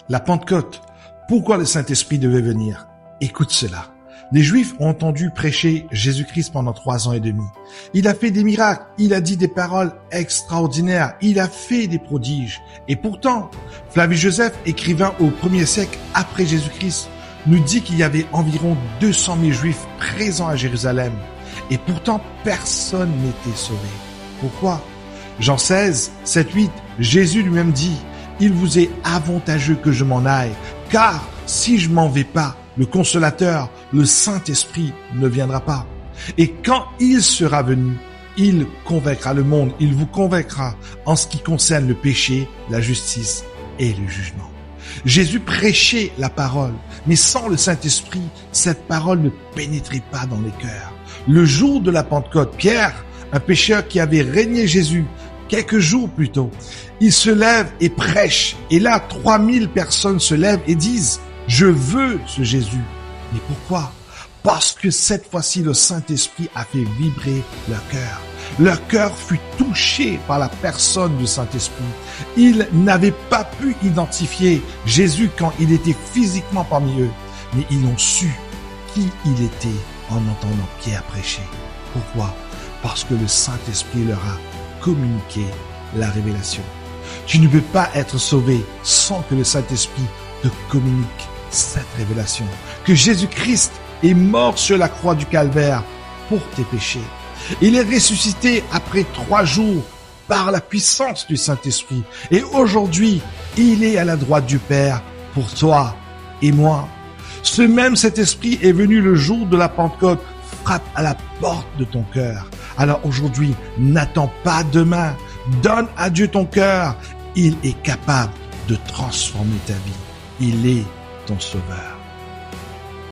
La Pentecôte. Pourquoi le Saint-Esprit devait venir? Écoute cela. Les Juifs ont entendu prêcher Jésus-Christ pendant 3 ans et demi. Il a fait des miracles, il a dit des paroles extraordinaires, il a fait des prodiges. Et pourtant, Flavius Joseph, écrivain au 1er siècle après Jésus-Christ, nous dit qu'il y avait environ 200 000 Juifs présents à Jérusalem. Et pourtant, personne n'était sauvé. Pourquoi? Jean 16, 7, 8, Jésus lui-même dit, « Il vous est avantageux que je m'en aille, car si je m'en vais pas, le Consolateur, le Saint-Esprit ne viendra pas. Et quand il sera venu, il convaincra le monde, il vous convaincra en ce qui concerne le péché, la justice et le jugement. » Jésus prêchait la parole, mais sans le Saint-Esprit, cette parole ne pénétrait pas dans les cœurs. Le jour de la Pentecôte, Pierre, un pécheur qui avait régné Jésus quelques jours plus tôt, il se lève et prêche. Et là, 3000 personnes se lèvent et disent, « Je veux ce Jésus. » Mais pourquoi? Parce que cette fois-ci, le Saint-Esprit a fait vibrer leur cœur. Leur cœur fut touché par la personne du Saint-Esprit. Ils n'avaient pas pu identifier Jésus quand il était physiquement parmi eux, mais ils ont su qui il était en entendant Pierre prêcher. Pourquoi? Parce que le Saint-Esprit leur a communiqué la révélation. Tu ne peux pas être sauvé sans que le Saint-Esprit te communique cette révélation. Que Jésus-Christ est mort sur la croix du Calvaire pour tes péchés. Il est ressuscité après 3 jours par la puissance du Saint-Esprit. Et aujourd'hui, il est à la droite du Père pour toi et moi. Ce même Saint-Esprit est venu le jour de la Pentecôte, frappe à la porte de ton cœur. Alors aujourd'hui, n'attends pas demain. Donne à Dieu ton cœur. Il est capable de transformer ta vie. Il est ton sauveur.